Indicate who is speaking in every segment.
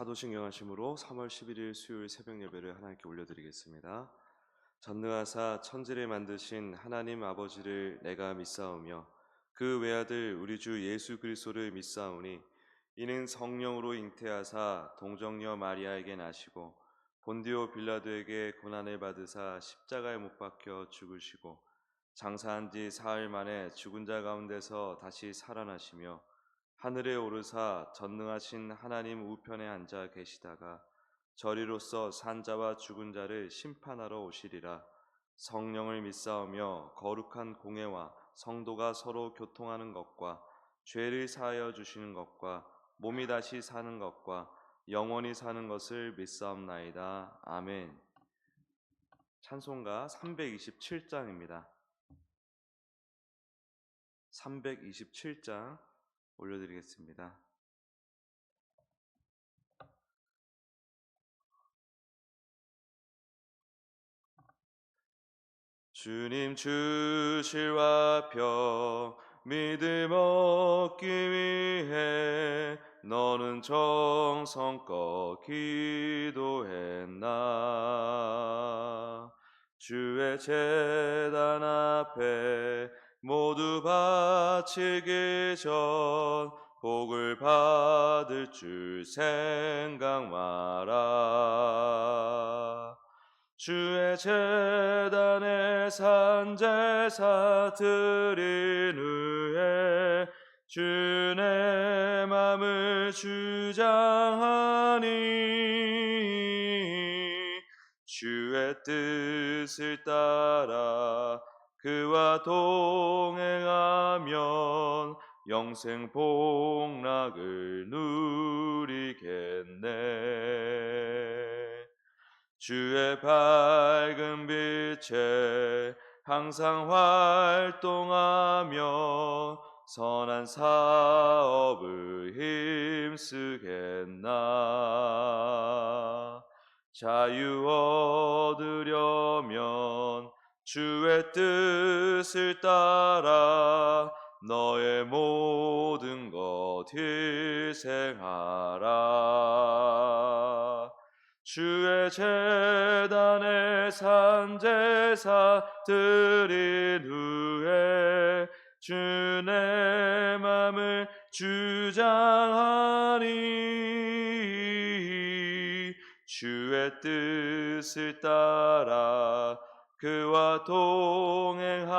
Speaker 1: 사도신경하심으로 3월 11일 수요일 새벽 예배를 하나님께 올려드리겠습니다. 전능하사 천지를 만드신 하나님 아버지를 내가 믿사오며 그 외아들 우리 주 예수 그리스도를 믿사오니 이는 성령으로 잉태하사 동정녀 마리아에게 나시고 본디오 빌라도에게 고난을 받으사 십자가에 못 박혀 죽으시고 장사한 지 사흘 만에 죽은 자 가운데서 다시 살아나시며 하늘에 오르사 전능하신 하나님 우편에 앉아 계시다가 저리로서 산자와 죽은 자를 심판하러 오시리라. 성령을 믿사오며 거룩한 공회와 성도가 서로 교통하는 것과 죄를 사하여 주시는 것과 몸이 다시 사는 것과 영원히 사는 것을 믿사옵나이다. 아멘. 찬송가 327장입니다. 327장 올려드리겠습니다. 주님 주실 화평 믿음 얻기 위해 너는 정성껏 기도했나. 주의 제단 앞에 모두 바치기 전 복을 받을 줄 생각 마라. 주의 제단에 산제사 드린 후에 주의 맘을 주장하니 주의 뜻을 따라 그와 동행하면 영생 복락을 누리겠네. 주의 밝은 빛에 항상 활동하며 선한 사업을 힘쓰겠나. 자유 얻으려면 주의 뜻을 따라 너의 모든 것 희생하라. 주의 제단에 산제사 드린 후에 주의 맘을 주장하니 주의 뜻을 따라 그와 동행하면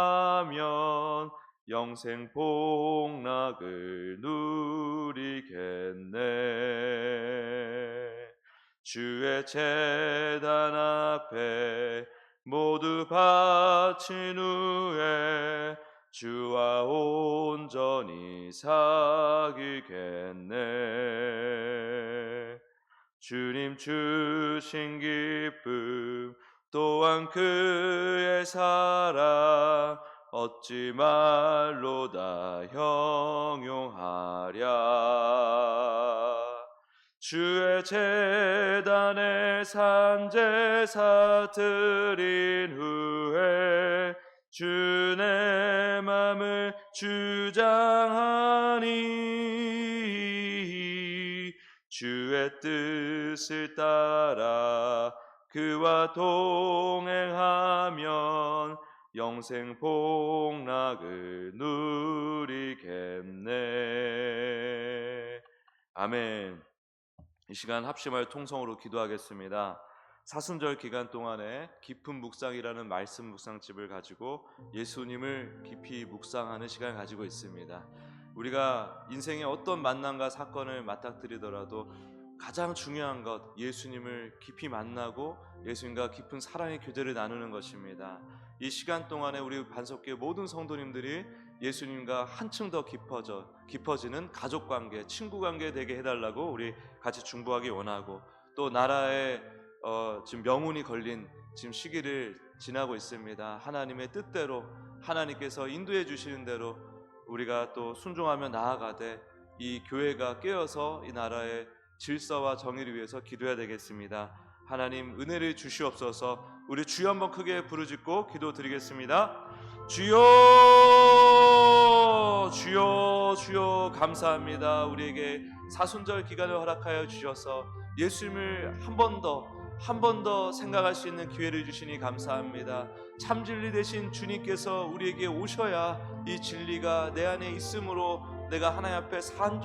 Speaker 1: 영생 복락을 누리겠네. 주의 제단 앞에 모두 바친 후에 주와 온전히 사귀겠네. 주님 주신 기쁨 또한 그의 사랑 어찌 말로 다 형용하랴. 주의 제단에 산제사 드린 후에 주의 맘을 주장하니 주의 뜻을 따라 그와 동행하면 영생 복락을 누리겠네. 아멘. 이 시간 합심하여 통성으로 기도하겠습니다. 사순절 기간 동안에 깊은 묵상이라는 말씀 묵상집을 가지고 예수님을 깊이 묵상하는 시간을 가지고 있습니다. 우리가 인생의 어떤 만남과 사건을 맞닥뜨리더라도 가장 중요한 것, 예수님을 깊이 만나고 예수님과 깊은 사랑의 교제를 나누는 것입니다. 이 시간 동안에 우리 반석교회 모든 성도님들이 예수님과 한층 더 깊어지는 가족관계, 친구관계 되게 해달라고 우리 같이 중보하기 원하고, 또 나라에 지금 명운이 걸린 지금 시기를 지나고 있습니다. 하나님의 뜻대로 하나님께서 인도해 주시는 대로 우리가 또 순종하며 나아가되 이 교회가 깨어서 이 나라의 질서와 정의를 위해서 기도해야 되겠습니다. 하나님 은혜를 주시옵소서. 우리 주여 한번 크게 부르짖고 기도드리겠습니다. 주여 주여 주여 주여 감사합니다. 우리에게 사순절 기간을 허락하여 주셔서 예수님을 한 번 더 생각할 수 있는 기회를 주시니 감사합니다. 참 진리 되신 주님께서 우리에게 오셔야 이 진리가 내 안에 있으므로 내가 하나님 앞에 산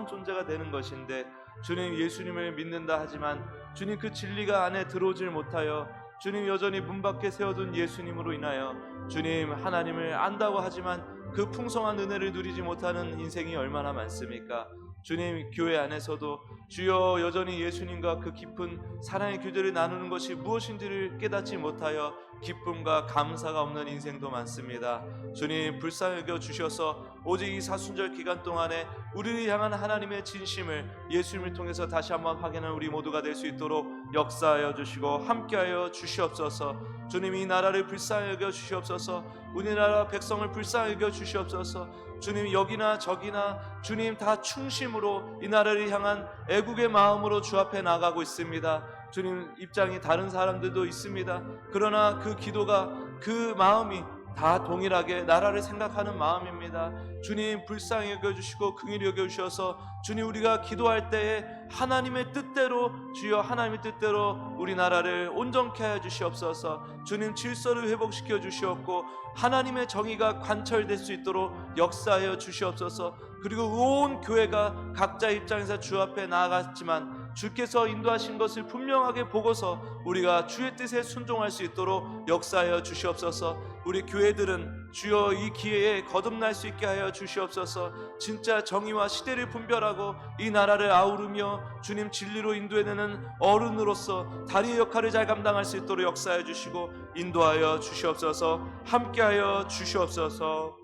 Speaker 1: 존재가 되는 것인데, 주님 예수님을 믿는다 하지만 주님 그 진리가 안에 들어오질 못하여 주님 여전히 문 밖에 세워둔 예수님으로 인하여 주님 하나님을 안다고 하지만 그 풍성한 은혜를 누리지 못하는 인생이 얼마나 많습니까? 주님 교회 안에서도 주여 여전히 예수님과 그 깊은 사랑의 교제를 나누는 것이 무엇인지를 깨닫지 못하여 기쁨과 감사가 없는 인생도 많습니다. 주님 불쌍히 여겨 주셔서 오직 이 사순절 기간 동안에 우리를 향한 하나님의 진심을 예수님을 통해서 다시 한번 확인하는 우리 모두가 될 수 있도록 역사하여 주시고 함께하여 주시옵소서. 주님 이 나라를 불쌍히 여겨 주시옵소서. 우리나라 백성을 불쌍히 여겨 주시옵소서. 주님 여기나 저기나 주님 다 충심으로 이 나라를 향한 애국의 마음으로 주 앞에 나가고 있습니다. 주님 입장이 다른 사람들도 있습니다. 그러나 그 기도가 그 마음이 다 동일하게 나라를 생각하는 마음입니다. 주님 불쌍히 여겨주시고 긍휼히 여겨주셔서 주님 우리가 기도할 때에 하나님의 뜻대로 주여 하나님의 뜻대로 우리나라를 온전케 하여 주시옵소서. 주님 질서를 회복시켜 주시옵고 하나님의 정의가 관철될 수 있도록 역사하여 주시옵소서. 그리고 온 교회가 각자 입장에서 주 앞에 나아갔지만 주께서 인도하신 것을 분명하게 보고서 우리가 주의 뜻에 순종할 수 있도록 역사하여 주시옵소서. 우리 교회들은 주여 이 기회에 거듭날 수 있게 하여 주시옵소서. 진짜 정의와 시대를 분별하고 이 나라를 아우르며 주님 진리로 인도해내는 어른으로서 다리의 역할을 잘 감당할 수 있도록 역사해 주시고 인도하여 주시옵소서. 함께하여 주시옵소서.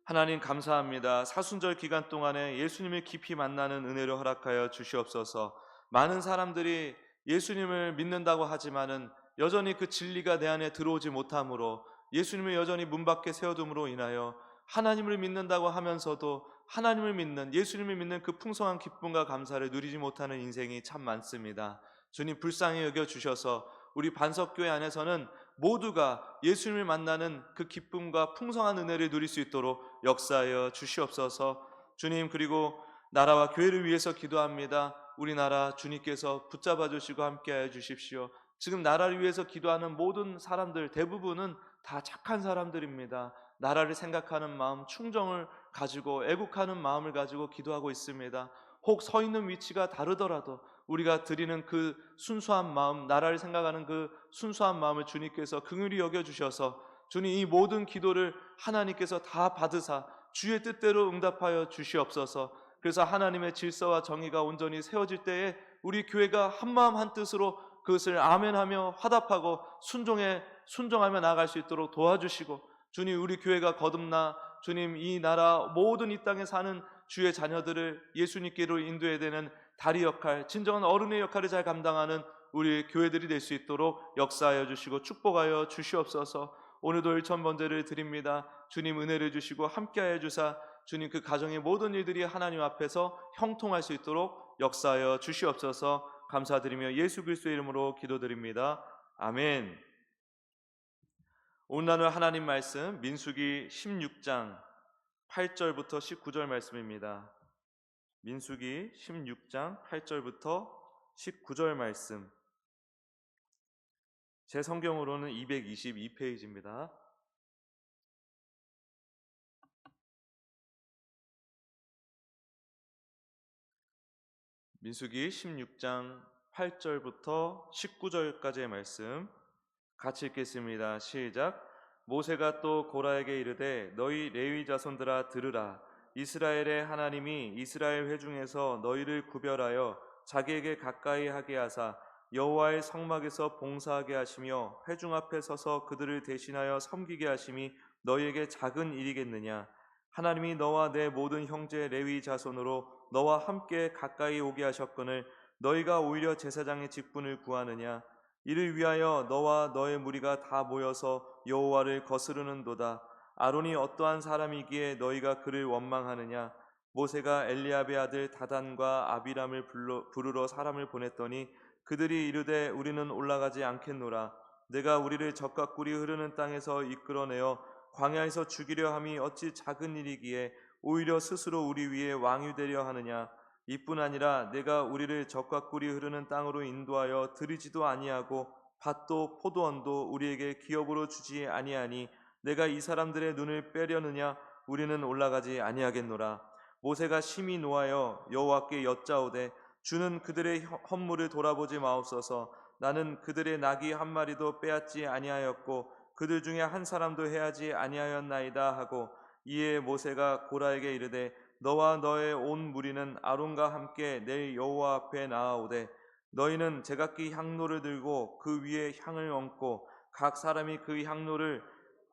Speaker 1: 하나님 감사합니다. 사순절 기간 동안에 예수님을 깊이 만나는 은혜를 허락하여 주시옵소서. 많은 사람들이 예수님을 믿는다고 하지만은 여전히 그 진리가 내 안에 들어오지 못함으로 예수님을 여전히 문 밖에 세워둠으로 인하여 하나님을 믿는다고 하면서도 하나님을 믿는 예수님을 믿는 그 풍성한 기쁨과 감사를 누리지 못하는 인생이 참 많습니다. 주님 불쌍히 여겨주셔서 우리 반석교회 안에서는 모두가 예수님을 만나는 그 기쁨과 풍성한 은혜를 누릴 수 있도록 역사하여 주시옵소서. 주님 그리고 나라와 교회를 위해서 기도합니다. 우리나라 주님께서 붙잡아 주시고 함께하여 주십시오. 지금 나라를 위해서 기도하는 모든 사람들 대부분은 다 착한 사람들입니다. 나라를 생각하는 마음, 충정을 가지고 애국하는 마음을 가지고 기도하고 있습니다. 혹 서 있는 위치가 다르더라도 우리가 드리는 그 순수한 마음, 나라를 생각하는 그 순수한 마음을 주님께서 긍휼히 여겨주셔서 주님 이 모든 기도를 하나님께서 다 받으사 주의 뜻대로 응답하여 주시옵소서. 그래서 하나님의 질서와 정의가 온전히 세워질 때에 우리 교회가 한마음 한뜻으로 그것을 아멘하며 화답하고 순종하며 나아갈 수 있도록 도와주시고 주님 우리 교회가 거듭나 주님 이 나라 모든 이 땅에 사는 주의 자녀들을 예수님께로 인도해야 되는 다리 역할, 진정한 어른의 역할을 잘 감당하는 우리 교회들이 될 수 있도록 역사하여 주시고 축복하여 주시옵소서. 오늘도 일천번제를 드립니다. 주님 은혜를 주시고 함께하여 주사 주님 그 가정의 모든 일들이 하나님 앞에서 형통할 수 있도록 역사하여 주시옵소서. 감사드리며 예수 그리스도의 이름으로 기도드립니다. 아멘. 오늘 나눌 하나님 말씀 민수기 16장 8절부터 19절 말씀입니다. 민수기 16장 8절부터 19절 말씀. 제 성경으로는 222페이지입니다. 민수기 16장 8절부터 19절까지의 말씀 같이 읽겠습니다. 시작. 모세가 또 고라에게 이르되 너희 레위 자손들아 들으라. 이스라엘의 하나님이 이스라엘 회중에서 너희를 구별하여 자기에게 가까이 하게 하사 여호와의 성막에서 봉사하게 하시며 회중 앞에 서서 그들을 대신하여 섬기게 하심이 너희에게 작은 일이겠느냐. 하나님이 너와 내 모든 형제 레위 자손으로 너와 함께 가까이 오게 하셨거늘 너희가 오히려 제사장의 직분을 구하느냐. 이를 위하여 너와 너의 무리가 다 모여서 여호와를 거스르는도다. 아론이 어떠한 사람이기에 너희가 그를 원망하느냐. 모세가 엘리압의 아들 다단과 아비람을 부르러 사람을 보냈더니 그들이 이르되 우리는 올라가지 않겠노라. 내가 우리를 적과 꿀이 흐르는 땅에서 이끌어내어 광야에서 죽이려 함이 어찌 작은 일이기에 오히려 스스로 우리 위에 왕이 되려 하느냐. 이뿐 아니라 내가 우리를 적과 꿀이 흐르는 땅으로 인도하여 들이지도 아니하고 밭도 포도원도 우리에게 기업으로 주지 아니하니 내가 이 사람들의 눈을 빼려느냐. 우리는 올라가지 아니하겠노라. 모세가 심히 노하여 여호와께 여짜오되 주는 그들의 헌물을 돌아보지 마옵소서. 나는 그들의 낙이 한 마리도 빼앗지 아니하였고 그들 중에 한 사람도 해하지 아니하였나이다 하고, 이에 모세가 고라에게 이르되 너와 너의 온 무리는 아론과 함께 내일 여호와 앞에 나아오되 너희는 제각기 향로를 들고 그 위에 향을 얹고 각 사람이 그 향로를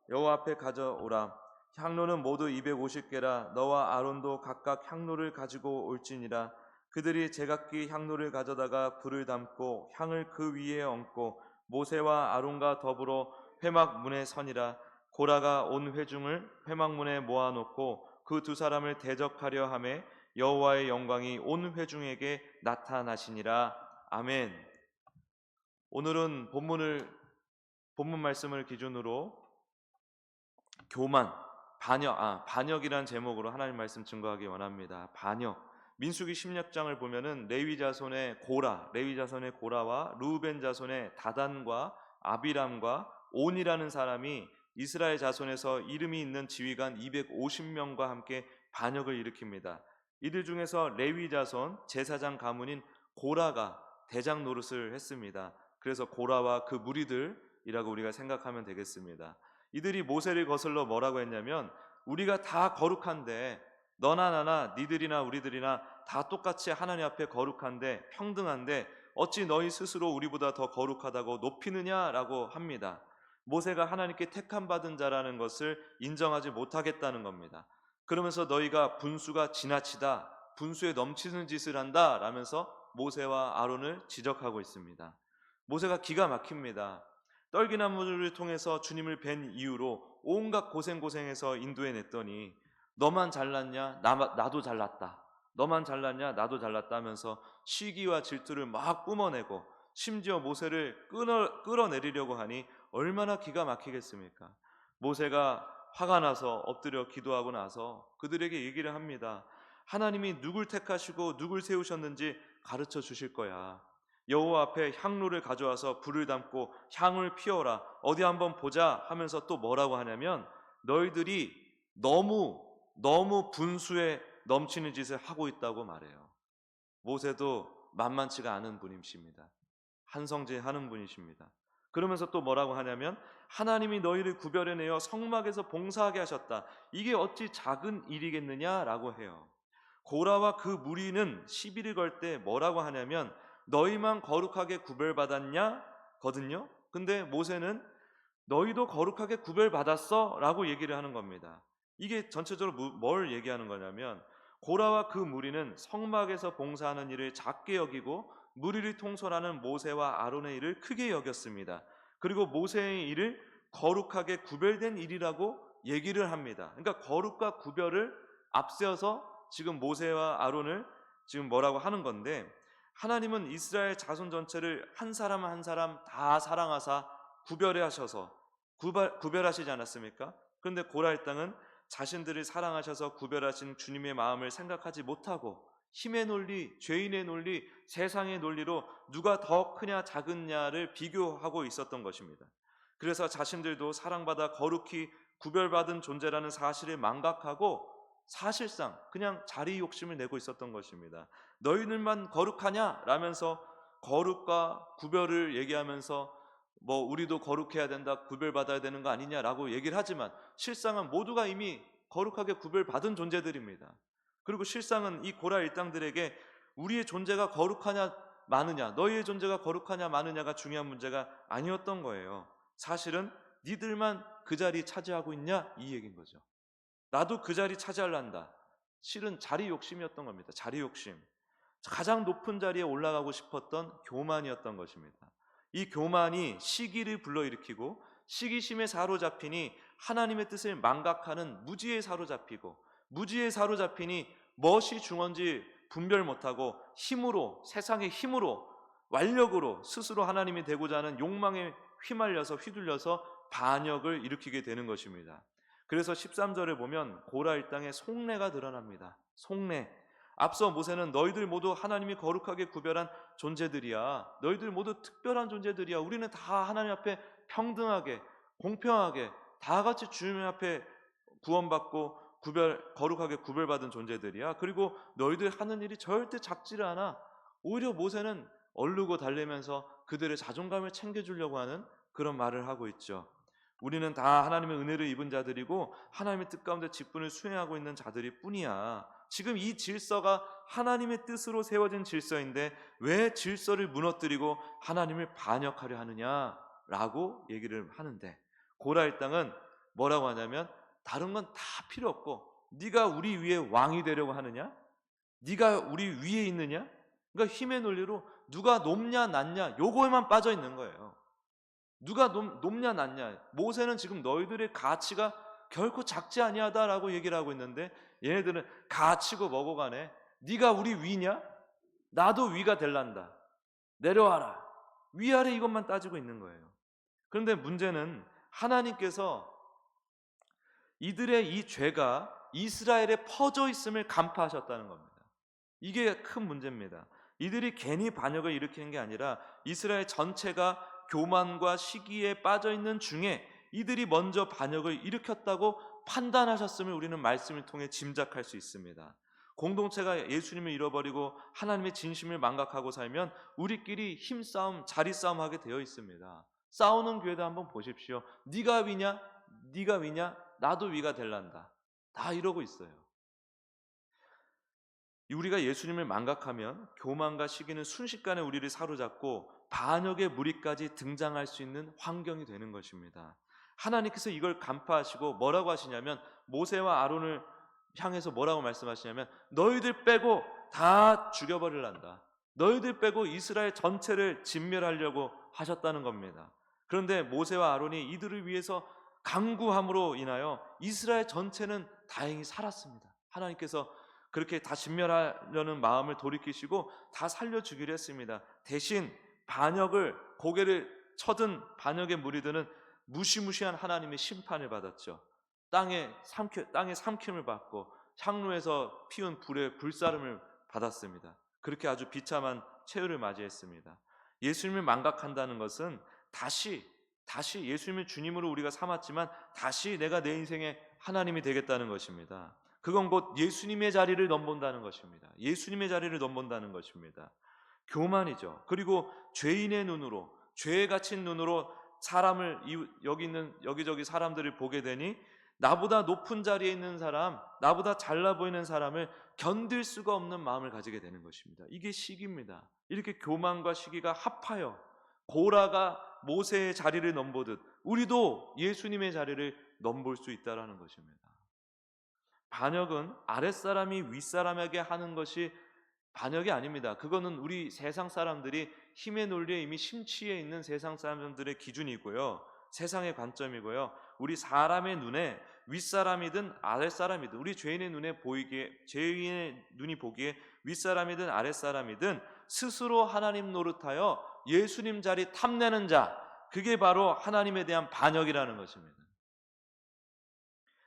Speaker 1: 여호와 앞에 가져오라. 향로는 모두 250개라. 너와 아론도 각각 향로를 가지고 올지니라. 그들이 제각기 향로를 가져다가 불을 담고 향을 그 위에 얹고 모세와 아론과 더불어 회막문에 서니라. 고라가 온 회중을 회막문에 모아놓고 그 두 사람을 대적하려 하매 여호와의 영광이 온 회중에게 나타나시니라. 아멘. 오늘은 본문 말씀을 기준으로 교만, 반역이라는 제목으로 하나님 말씀 증거하기 원합니다. 반역. 민수기 16장을 보면은 레위 자손의 고라와 루벤 자손의 다단과 아비람과 온이라는 사람이 이스라엘 자손에서 이름이 있는 지휘관 250명과 함께 반역을 일으킵니다. 이들 중에서 레위 자손 제사장 가문인 고라가 대장 노릇을 했습니다. 그래서 고라와 그 무리들이라고 우리가 생각하면 되겠습니다. 이들이 모세를 거슬러 뭐라고 했냐면, 우리가 다 거룩한데 너나 나나 니들이나 우리들이나 다 똑같이 하나님 앞에 거룩한데 평등한데 어찌 너희 스스로 우리보다 더 거룩하다고 높이느냐라고 합니다. 모세가 하나님께 택함 받은 자라는 것을 인정하지 못하겠다는 겁니다. 그러면서 너희가 분수가 지나치다, 분수에 넘치는 짓을 한다 라면서 모세와 아론을 지적하고 있습니다. 모세가 기가 막힙니다. 떨기나무를 통해서 주님을 뵌 이후로 온갖 고생해서 인도해냈더니 너만 잘났냐? 나도 잘났다. 너만 잘났냐? 나도 잘났다 하면서 시기와 질투를 막 뿜어내고 심지어 모세를 끌어내리려고 하니 얼마나 기가 막히겠습니까? 모세가 화가 나서 엎드려 기도하고 나서 그들에게 얘기를 합니다. 하나님이 누굴 택하시고 누굴 세우셨는지 가르쳐 주실 거야. 여호와 앞에 향로를 가져와서 불을 담고 향을 피워라. 어디 한번 보자 하면서 또 뭐라고 하냐면, 너희들이 너무 분수에 넘치는 짓을 하고 있다고 말해요. 모세도 만만치가 않은 분이십니다. 한성제하는 분이십니다. 그러면서 또 뭐라고 하냐면, 하나님이 너희를 구별해내어 성막에서 봉사하게 하셨다. 이게 어찌 작은 일이겠느냐라고 해요. 고라와 그 무리는 시비를 걸 때 뭐라고 하냐면, 너희만 거룩하게 구별받았냐? 거든요. 근데 모세는 너희도 거룩하게 구별받았어? 라고 얘기를 하는 겁니다. 이게 전체적으로 뭘 얘기하는 거냐면, 고라와 그 무리는 성막에서 봉사하는 일을 작게 여기고 무리를 통솔하는 모세와 아론의 일을 크게 여겼습니다. 그리고 모세의 일을 거룩하게 구별된 일이라고 얘기를 합니다. 그러니까 거룩과 구별을 앞세워서 지금 모세와 아론을 지금 뭐라고 하는 건데, 하나님은 이스라엘 자손 전체를 한 사람 한 사람 다 사랑하사 구별해 하셔서 구별하시지 않았습니까? 그런데 고라 일당은 자신들을 사랑하셔서 구별하신 주님의 마음을 생각하지 못하고 힘의 논리, 죄인의 논리, 세상의 논리로 누가 더 크냐 작으냐를 비교하고 있었던 것입니다. 그래서 자신들도 사랑받아 거룩히 구별받은 존재라는 사실을 망각하고 사실상 그냥 자리 욕심을 내고 있었던 것입니다. 너희들만 거룩하냐? 라면서 거룩과 구별을 얘기하면서 우리도 거룩해야 된다, 구별받아야 되는 거 아니냐라고 얘기를 하지만 실상은 모두가 이미 거룩하게 구별받은 존재들입니다. 그리고 실상은 이 고라 일당들에게 우리의 존재가 거룩하냐 마느냐, 너희의 존재가 거룩하냐 마느냐가 중요한 문제가 아니었던 거예요. 사실은 니들만 그 자리 차지하고 있냐 이 얘기인 거죠. 나도 그 자리 차지하려한다. 실은 자리 욕심이었던 겁니다. 자리 욕심. 가장 높은 자리에 올라가고 싶었던 교만이었던 것입니다. 이 교만이 시기를 불러일으키고 시기심에 사로잡히니 하나님의 뜻을 망각하는 무지에 사로잡히고, 무지에 사로잡히니 무엇이 중요한지 분별 못하고 힘으로, 세상의 힘으로, 완력으로 스스로 하나님이 되고자 하는 욕망에 휘둘려서 반역을 일으키게 되는 것입니다. 그래서 13절에 보면 고라 일당의 속내가 드러납니다. 속내. 앞서 모세는 너희들 모두 하나님이 거룩하게 구별한 존재들이야. 너희들 모두 특별한 존재들이야. 우리는 다 하나님 앞에 평등하게, 공평하게 다 같이 주님 앞에 구원받고 거룩하게 구별받은 존재들이야. 그리고 너희들 하는 일이 절대 작지를 않아. 오히려 모세는 얼르고 달래면서 그들의 자존감을 챙겨주려고 하는 그런 말을 하고 있죠. 우리는 다 하나님의 은혜를 입은 자들이고 하나님의 뜻 가운데 직분을 수행하고 있는 자들일 뿐이야. 지금 이 질서가 하나님의 뜻으로 세워진 질서인데 왜 질서를 무너뜨리고 하나님을 반역하려 하느냐라고 얘기를 하는데, 고라 일당은 뭐라고 하냐면 다른 건 다 필요 없고 네가 우리 위에 왕이 되려고 하느냐? 네가 우리 위에 있느냐? 그러니까 힘의 논리로 누가 높냐 낮냐 요거에만 빠져 있는 거예요. 누가 높냐 낮냐. 모세는 지금 너희들의 가치가 결코 작지 아니하다라고 얘기를 하고 있는데 얘네들은 가치고 뭐고 간에 네가 우리 위냐? 나도 위가 될란다. 내려와라. 위아래 이것만 따지고 있는 거예요. 그런데 문제는 하나님께서 이들의 이 죄가 이스라엘에 퍼져 있음을 간파하셨다는 겁니다. 이게 큰 문제입니다. 이들이 괜히 반역을 일으키는 게 아니라 이스라엘 전체가 교만과 시기에 빠져 있는 중에 이들이 먼저 반역을 일으켰다고 판단하셨음을 우리는 말씀을 통해 짐작할 수 있습니다. 공동체가 예수님을 잃어버리고 하나님의 진심을 망각하고 살면 우리끼리 힘싸움, 자리싸움 하게 되어 있습니다. 싸우는 교회도 한번 보십시오. 네가 위냐? 네가 위냐? 나도 위가 될란다. 다 이러고 있어요. 우리가 예수님을 망각하면 교만과 시기는 순식간에 우리를 사로잡고 반역의 무리까지 등장할 수 있는 환경이 되는 것입니다. 하나님께서 이걸 간파하시고 뭐라고 하시냐면 모세와 아론을 향해서 뭐라고 말씀하시냐면 너희들 빼고 다 죽여버리란다. 너희들 빼고 이스라엘 전체를 진멸하려고 하셨다는 겁니다. 그런데 모세와 아론이 이들을 위해서 강구함으로 인하여 이스라엘 전체는 다행히 살았습니다. 하나님께서 그렇게 다 진멸하려는 마음을 돌이키시고 다 살려주기로 했습니다. 대신 반역을 고개를 쳐든 반역의 무리들은 무시무시한 하나님의 심판을 받았죠. 땅에 삼킴을 받고 향로에서 피운 불의 불사름을 받았습니다. 그렇게 아주 비참한 최후를 맞이했습니다. 예수님을 망각한다는 것은 다시 예수님을 주님으로 우리가 삼았지만 다시 내가 내 인생의 하나님이 되겠다는 것입니다. 그건 곧 예수님의 자리를 넘본다는 것입니다. 예수님의 자리를 넘본다는 것입니다. 교만이죠. 그리고 죄인의 눈으로, 죄에 갇힌 눈으로 사람을 여기저기 사람들을 보게 되니 나보다 높은 자리에 있는 사람, 나보다 잘나 보이는 사람을 견딜 수가 없는 마음을 가지게 되는 것입니다. 이게 시기입니다. 이렇게 교만과 시기가 합하여 고라가 모세의 자리를 넘보듯 우리도 예수님의 자리를 넘볼 수 있다는 것입니다. 반역은 아랫사람이 윗사람에게 하는 것이 반역이 아닙니다. 그거는 우리 세상 사람들이 힘의 논리에 이미 심취해 있는 세상 사람들의 기준이고요. 세상의 관점이고요. 우리 사람의 눈에 윗사람이든 아랫사람이든 우리 죄인의 눈이 보기에 윗사람이든 아랫사람이든 스스로 하나님 노릇하여 예수님 자리 탐내는 자, 그게 바로 하나님에 대한 반역이라는 것입니다.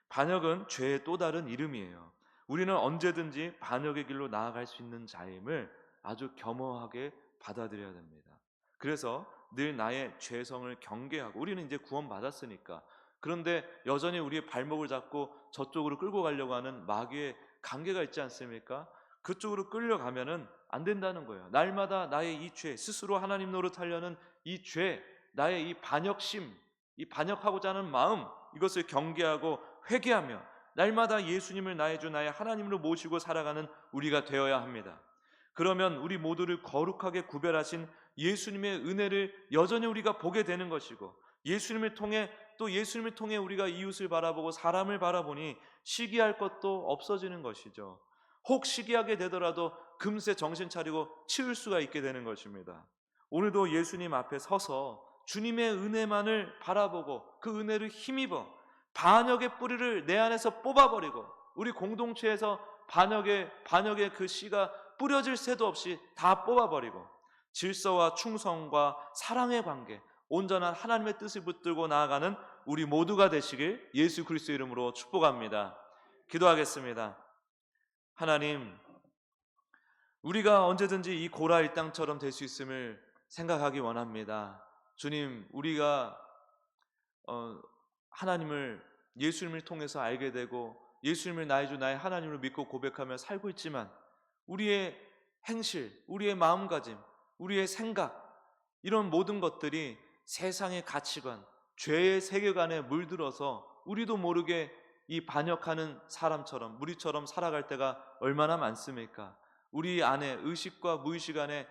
Speaker 1: 반역은 죄의 또 다른 이름이에요. 우리는 언제든지 반역의 길로 나아갈 수 있는 자임을 아주 겸허하게 받아들여야 됩니다. 그래서 늘 나의 죄성을 경계하고, 우리는 이제 구원받았으니까. 그런데 여전히 우리의 발목을 잡고 저쪽으로 끌고 가려고 하는 마귀의 관계가 있지 않습니까? 그쪽으로 끌려가면은 안 된다는 거예요. 날마다 나의 이 죄, 스스로 하나님 노릇하려는 이 죄, 나의 이 반역심, 이 반역하고자 하는 마음, 이것을 경계하고 회개하며 날마다 예수님을 나의 주 나의 하나님으로 모시고 살아가는 우리가 되어야 합니다. 그러면 우리 모두를 거룩하게 구별하신 예수님의 은혜를 여전히 우리가 보게 되는 것이고, 예수님을 통해 우리가 이웃을 바라보고 사람을 바라보니 시기할 것도 없어지는 것이죠. 혹 시기하게 되더라도 금세 정신 차리고 치울 수가 있게 되는 것입니다. 오늘도 예수님 앞에 서서 주님의 은혜만을 바라보고 그 은혜를 힘입어 반역의 뿌리를 내 안에서 뽑아버리고, 우리 공동체에서 반역의 그 씨가 뿌려질 새도 없이 다 뽑아버리고 질서와 충성과 사랑의 관계, 온전한 하나님의 뜻을 붙들고 나아가는 우리 모두가 되시길 예수 그리스도의 이름으로 축복합니다. 기도하겠습니다. 하나님, 우리가 언제든지 이 고라 일당처럼 될 수 있음을 생각하기 원합니다. 주님, 우리가 하나님을, 예수님을 통해서 알게 되고 예수님을 나의 주 나의 하나님을 믿고 고백하며 살고 있지만 우리의 행실, 우리의 마음가짐, 우리의 생각, 이런 모든 것들이 세상의 가치관, 죄의 세계관에 물들어서 우리도 모르게 이 반역하는 사람처럼, 무리처럼 살아갈 때가 얼마나 많습니까? 우리 안에 의식과 무의식 안에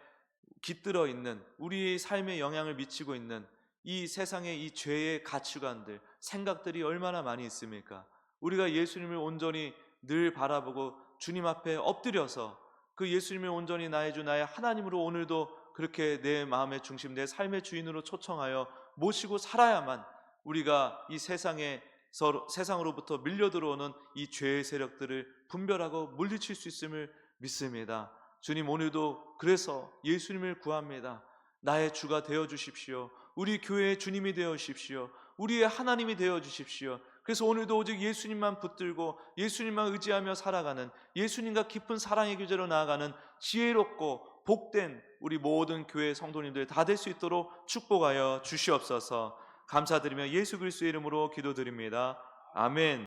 Speaker 1: 깃들어 있는, 우리의 삶에 영향을 미치고 있는 이 세상의 이 죄의 가치관들, 생각들이 얼마나 많이 있습니까? 우리가 예수님을 온전히 늘 바라보고 주님 앞에 엎드려서 그 예수님을 온전히 나의 주 나의 하나님으로 오늘도 그렇게 내 마음의 중심, 내 삶의 주인으로 초청하여 모시고 살아야만 우리가 이 세상으로부터 밀려 들어오는 이 죄의 세력들을 분별하고 물리칠 수 있음을 믿습니다. 주님, 오늘도 그래서 예수님을 구합니다. 나의 주가 되어 주십시오. 우리 교회의 주님이 되어 주십시오. 우리의 하나님이 되어 주십시오. 그래서 오늘도 오직 예수님만 붙들고 예수님만 의지하며 살아가는, 예수님과 깊은 사랑의 교제로 나아가는 지혜롭고 복된 우리 모든 교회 성도님들 다 될 수 있도록 축복하여 주시옵소서. 감사드리며 예수 그리스도의 이름으로 기도드립니다. 아멘.